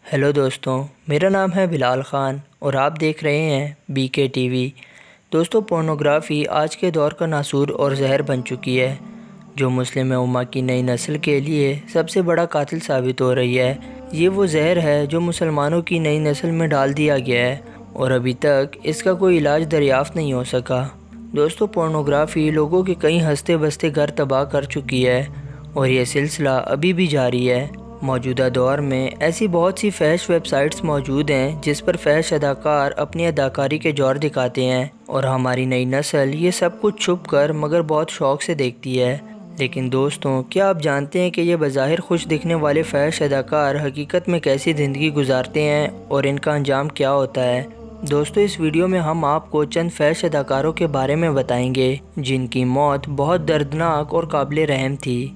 Hello دوستوں، میرا نام ہے بلال خان اور آپ دیکھ رہے ہیں بی کے ٹی وی۔ دوستوں، پورنوگرافی آج کے دور کا ناسور اور زہر بن چکی ہے، جو مسلم امہ کی نئی نسل کے لیے سب سے بڑا قاتل ثابت ہو رہی ہے۔ یہ وہ زہر ہے جو مسلمانوں کی نئی نسل میں ڈال دیا گیا ہے اور ابھی تک اس کا کوئی علاج دریافت نہیں ہو سکا۔ دوستوں، پورنوگرافی لوگوں کے کئی ہنستے بستے گھر تباہ کر چکی ہے اور یہ سلسلہ ابھی بھی جاری ہے۔ موجودہ دور میں ایسی بہت سی فحش ویب سائٹس موجود ہیں جس پر فحش اداکار اپنی اداکاری کے جوہر دکھاتے ہیں اور ہماری نئی نسل یہ سب کچھ چھپ کر مگر بہت شوق سے دیکھتی ہے۔ لیکن دوستوں، کیا آپ جانتے ہیں کہ یہ بظاہر خوش دکھنے والے فحش اداکار حقیقت میں کیسی زندگی گزارتے ہیں اور ان کا انجام کیا ہوتا ہے؟ دوستوں، اس ویڈیو میں ہم آپ کو چند فحش اداکاروں کے بارے میں بتائیں گے جن کی موت بہت دردناک اور قابل رحم تھی۔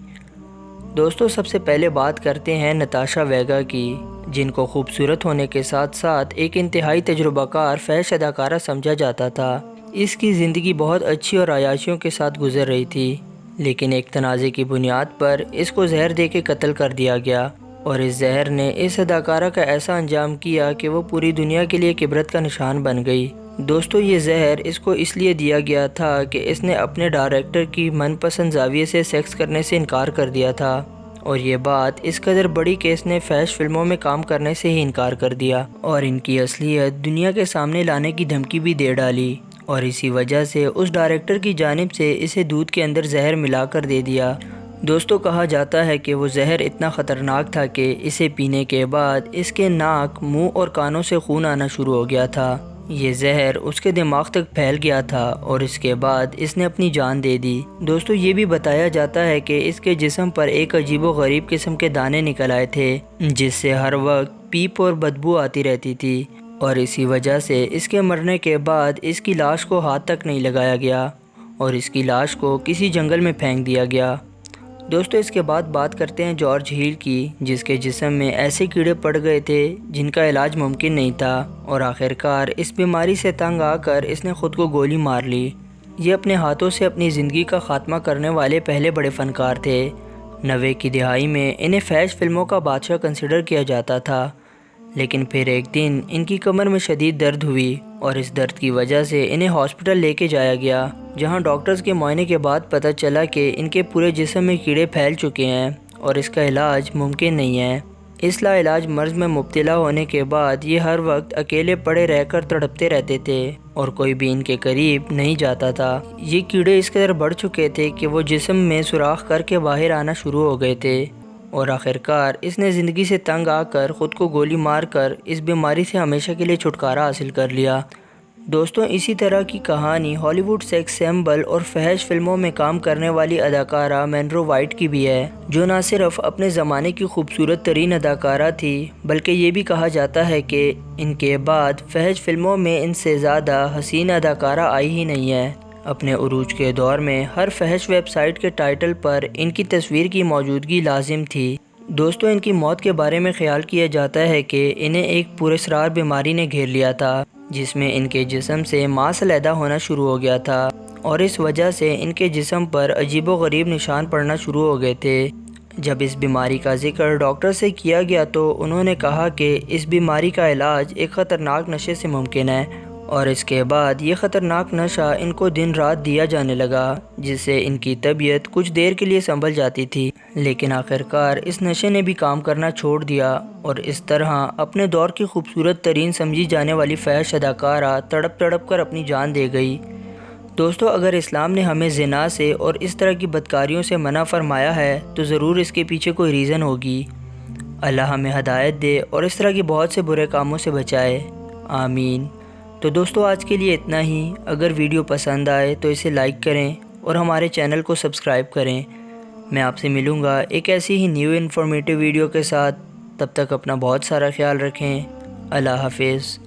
دوستوں، سب سے پہلے بات کرتے ہیں نتاشا ویگا کی، جن کو خوبصورت ہونے کے ساتھ ساتھ ایک انتہائی تجربہ کار فحش اداکارہ سمجھا جاتا تھا۔ اس کی زندگی بہت اچھی اور عیاشیوں کے ساتھ گزر رہی تھی، لیکن ایک تنازع کی بنیاد پر اس کو زہر دے کے قتل کر دیا گیا اور اس زہر نے اس اداکارہ کا ایسا انجام کیا کہ وہ پوری دنیا کے لیے ایک عبرت کا نشان بن گئی۔ دوستوں، یہ زہر اس کو اس لیے دیا گیا تھا کہ اس نے اپنے ڈائریکٹر کی من پسند زاویے سے سیکس کرنے سے انکار کر دیا تھا اور یہ بات اس قدر بڑی کہ اس نے فحش فلموں میں کام کرنے سے ہی انکار کر دیا اور ان کی اصلیت دنیا کے سامنے لانے کی دھمکی بھی دے ڈالی، اور اسی وجہ سے اس ڈائریکٹر کی جانب سے اسے دودھ کے اندر زہر ملا کر دے دیا۔ دوستوں، کہا جاتا ہے کہ وہ زہر اتنا خطرناک تھا کہ اسے پینے کے بعد اس کے ناک، منہ اور کانوں سے خون آنا شروع ہو گیا تھا۔ یہ زہر اس کے دماغ تک پھیل گیا تھا اور اس کے بعد اس نے اپنی جان دے دی۔ دوستوں، یہ بھی بتایا جاتا ہے کہ اس کے جسم پر ایک عجیب و غریب قسم کے دانے نکل آئے تھے جس سے ہر وقت پیپ اور بدبو آتی رہتی تھی، اور اسی وجہ سے اس کے مرنے کے بعد اس کی لاش کو ہاتھ تک نہیں لگایا گیا اور اس کی لاش کو کسی جنگل میں پھینک دیا گیا۔ دوستوں، اس کے بعد بات کرتے ہیں جارج ہیل کی، جس کے جسم میں ایسے کیڑے پڑ گئے تھے جن کا علاج ممکن نہیں تھا اور آخرکار اس بیماری سے تنگ آ کر اس نے خود کو گولی مار لی۔ یہ اپنے ہاتھوں سے اپنی زندگی کا خاتمہ کرنے والے پہلے بڑے فنکار تھے۔ 90 کی دہائی میں انہیں فحش فلموں کا بادشاہ کنسیڈر کیا جاتا تھا، لیکن پھر ایک دن ان کی کمر میں شدید درد ہوئی اور اس درد کی وجہ سے انہیں ہاسپٹل لے کے جایا گیا، جہاں ڈاکٹرز کے معائنے کے بعد پتہ چلا کہ ان کے پورے جسم میں کیڑے پھیل چکے ہیں اور اس کا علاج ممکن نہیں ہے۔ اس لاعلاج مرض میں مبتلا ہونے کے بعد یہ ہر وقت اکیلے پڑے رہ کر تڑپتے رہتے تھے اور کوئی بھی ان کے قریب نہیں جاتا تھا۔ یہ کیڑے اس قدر بڑھ چکے تھے کہ وہ جسم میں سوراخ کر کے باہر آنا شروع ہو گئے تھے اور آخرکار اس نے زندگی سے تنگ آ کر خود کو گولی مار کر اس بیماری سے ہمیشہ کے لیے چھٹکارا حاصل کر لیا۔ دوستوں، اسی طرح کی کہانی ہالی ووڈ سیکس سیمبل اور فحش فلموں میں کام کرنے والی اداکارہ مینرو وائٹ کی بھی ہے، جو نہ صرف اپنے زمانے کی خوبصورت ترین اداکارہ تھی بلکہ یہ بھی کہا جاتا ہے کہ ان کے بعد فحش فلموں میں ان سے زیادہ حسین اداکارہ آئی ہی نہیں ہے۔ اپنے عروج کے دور میں ہر فحش ویب سائٹ کے ٹائٹل پر ان کی تصویر کی موجودگی لازم تھی۔ دوستوں، ان کی موت کے بارے میں خیال کیا جاتا ہے کہ انہیں ایک پراسرار بیماری نے گھیر لیا تھا جس میں ان کے جسم سے ماس علیحدہ ہونا شروع ہو گیا تھا اور اس وجہ سے ان کے جسم پر عجیب و غریب نشان پڑنا شروع ہو گئے تھے۔ جب اس بیماری کا ذکر ڈاکٹر سے کیا گیا تو انہوں نے کہا کہ اس بیماری کا علاج ایک خطرناک نشے سے ممکن ہے، اور اس کے بعد یہ خطرناک نشہ ان کو دن رات دیا جانے لگا جس سے ان کی طبیعت کچھ دیر کے لیے سنبھل جاتی تھی، لیکن آخرکار اس نشے نے بھی کام کرنا چھوڑ دیا اور اس طرح اپنے دور کی خوبصورت ترین سمجھی جانے والی فحش اداکارہ تڑپ تڑپ کر اپنی جان دے گئی۔ دوستوں، اگر اسلام نے ہمیں زنا سے اور اس طرح کی بدکاریوں سے منع فرمایا ہے تو ضرور اس کے پیچھے کوئی ریزن ہوگی۔ اللہ ہمیں ہدایت دے اور اس طرح کے بہت سے برے کاموں سے بچائے، آمین۔ تو دوستوں، آج کے لیے اتنا ہی۔ اگر ویڈیو پسند آئے تو اسے لائک کریں اور ہمارے چینل کو سبسکرائب کریں۔ میں آپ سے ملوں گا ایک ایسی ہی نیو انفارمیٹیو ویڈیو کے ساتھ۔ تب تک اپنا بہت سارا خیال رکھیں۔ اللہ حافظ۔